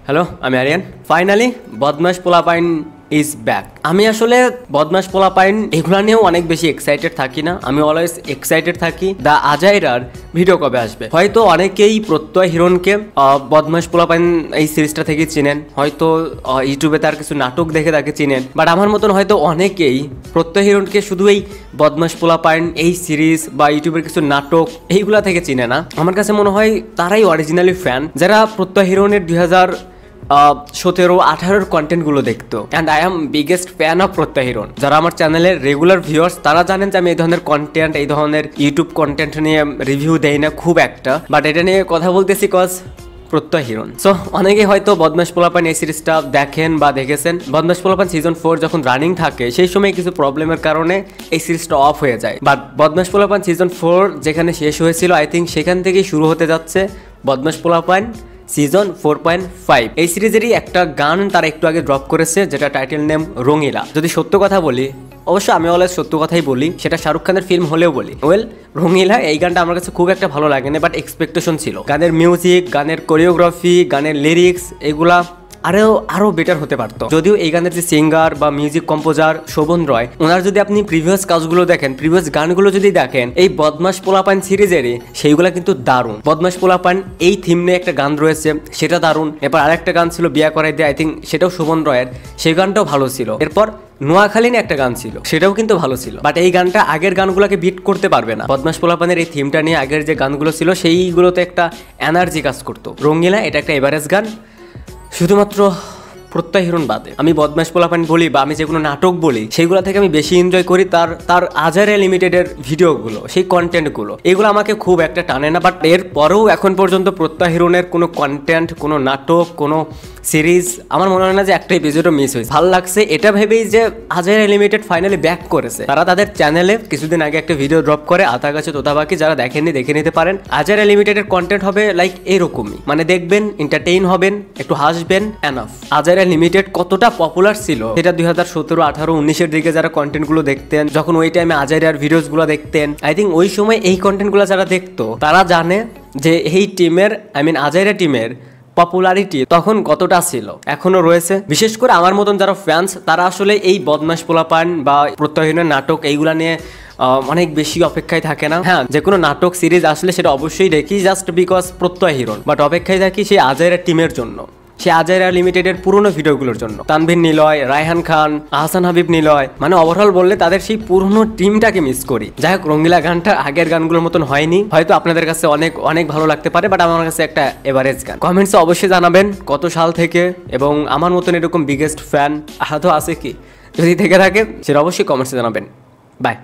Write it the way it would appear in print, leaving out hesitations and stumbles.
Hello, আমি Aryan. Finally Badmash Polapain is back. আমি আসলে বদমাশ পোলাপাইন এগুলা নিয়েও অনেক বেশি এক্সাইটেড থাকি না। আমি অলওয়েজ এক্সাইটেড থাকি দ্য আজাইরার ভিডিও কবে আসবে। হয়তো অনেকেই প্রত্যয় হিরণকে বদমাশ পোলাপাইন এই সিরিজটা থেকে চিনেন, হয়তো ইউটিউবে তার কিছু নাটক দেখে তাকে চিনেন, বাট আমার মতন হয়তো অনেকেই প্রত্যয় হিরণকে শুধু এই বদমাশ পোলাপাইন এই সিরিজ বা ইউটিউবের কিছু নাটক এইগুলা থেকে চিনে না। আমার কাছে মনে হয় তারাই অরিজিনালি ফ্যান, যারা প্রত্যয় হিরণের 2017-18 কন্টেন্টগুলো দেখতো। And I am biggest fan of প্রত্যয় হিরণ। যারা আমার চ্যানেলের রেগুলার ভিউয়ার্স তারা জানেন যে আমি এই ধরনের কন্টেন্ট, এই ধরনের ইউটিউব কন্টেন্ট নিয়ে রিভিউ দেই না খুব একটা, বাট এটা নিয়ে কথা বলতেছি কজ প্রত্যয় হিরণ। সো অনেকেই হয়তো বদমাশ পোলাপান এই সিরিজটা দেখেন বা দেখেছেন। বদমাশ পোলাপান সিজন 4 যখন রানিং থাকে সেই সময় কিছু প্রবলেমের কারণে এই সিরিজটা অফ হয়ে যায়, বাট বদমাশ পোলাপান সিজন 4 যেখানে শেষ হয়েছিল আই থিঙ্ক সেখান থেকেই শুরু হতে যাচ্ছে বদমাশ পোলাপান সিজন 4.5। এই সিরিজেরই একটা গান তারা একটু আগে ড্রপ করেছে, যেটা টাইটেল নেম রঙিলা। যদি সত্য কথা বলি, অবশ্য আমি অলওয়েজ সত্য কথাই বলি, সেটা শাহরুখ খানের ফিল্ম হলেও বলি। রঙিলা এই গানটা আমার কাছে খুব একটা ভালো লাগে না, বাট এক্সপেকটেশন ছিল। গানের মিউজিক, গানের কোরিওগ্রাফি, গানের লিরিক্স এগুলা আরো বেটার হতে পারতো। যদিও এই গানের যে সিঙ্গার বা মিউজিক কম্পোজার শোভন রয়, ওনার যদি আপনি প্রিভিয়াস কাজগুলো দেখেন, প্রিভিয়াস গানগুলো যদি দেখেন এই বদমাশ পোলাপান সিরিজেরই, সেইগুলা কিন্তু দারুণ। বদমাশ পোলাপান এই থিম নিয়ে একটা গান রয়েছে, সেটা দারুণ। এরপর আরেকটা গান ছিল বিয়া করাই দিয়ে, আই থিঙ্ক সেটাও শোভন রয়ের, সেই গানটাও ভালো ছিল। এরপর নোয়াখালী নিয়ে একটা গান ছিল, সেটাও কিন্তু ভালো ছিল, বাট এই গানটা আগের গানগুলোকে বিট করতে পারবে না। বদমাশ পোলাপানের এই থিমটা নিয়ে আগের যে গানগুলো ছিল সেইগুলোতে একটা এনার্জি কাজ করতো। রঙিলা এটা একটা এভারেজ গান, শুধুমাত্র প্রত্যয় হিরণ বাদে। আমি বদমাশ পোলাপান বলি বা আমি যে কোনো নাটক বলি, সেইগুলো থেকে আমি বেশি এনজয় করি তার আজাইরা লিমিটেডের ভিডিওগুলো, সেই কন্টেন্টগুলো। এগুলো আমাকে খুব একটা টানে না, বাট এর পরেও এখন পর্যন্ত প্রত্যয় হিরণের কোনো কন্টেন্ট, কোনো নাটক, কোনো সিরিজ আমার মনে হয় না যে একটা এপিসোডও মিস হয়েছে। ভালো লাগছে এটা ভেবেই যে আজাইরা লিমিটেড ফাইনালি ব্যাক করেছে। তারা তাদের চ্যানেলে কিছুদিন আগে একটা ভিডিও ড্রপ করে, আতা গাছে তোতা পাখি, যারা দেখেননি দেখে নিতে পারেন। আজাইরা লিমিটেডের কন্টেন্ট হবে লাইক এরকমই, মানে দেখবেন, এন্টারটেইন হবেন, একটু হাসবেন, এনাফ। আজাইরা লিমিটেড কতটা পপুলার ছিল সেটা 2017, 18, 19-এর দিকে যারা কন্টেন্টগুলো দেখতেন, যখন ওই টাইমে আজাইরার ভিডিওসগুলো দেখতেন, আই থিঙ্ক ওই সময় এই কন্টেন্টগুলো যারা দেখতো তারা জানে যে এই টিমের, আই মিন আজাইরা টিমের পপুলারিটি তখন কতটা ছিল, এখনো রয়েছে। বিশেষ করে আমার মতন যারা ফ্যান্স, তারা আসলে এই বদমাশ পোলাপান বা প্রত্যয় হিরণের নাটক এইগুলা নিয়ে অনেক বেশি অপেক্ষায় থাকে না। হ্যাঁ, যে কোনো নাটক সিরিজ আসলে সেটা অবশ্যই দেখি জাস্ট বিকজ প্রত্যয় হিরণ, বাট অপেক্ষায় থাকি সেই আজাইরা টিমের জন্য, সে আজাইরা লিমিটেডের পুরনো ভিডিওগুলোর জন্য। তানভীর নিলয়, রায়হান খান, আহসান হাবিব নিলয়, মানে ওভারঅল বললে তাদের সেই পুরনো টিমটাকে মিস করি। যাই হোক, রঙিলা গানটা আগের গানগুলোর মতন হয়নি, হয়তো আপনাদের কাছে অনেক অনেক ভালো লাগতে পারে, বাট আমার কাছে একটা এভারেজ গান। কমেন্টসে অবশ্যই জানাবেন কত সাল থেকে, এবং আমার মতন এরকম বিগেস্ট ফ্যান আহাতো আছে কি, যদি থেকে থাকে সেটা অবশ্যই কমেন্টসে জানাবেন। বাই।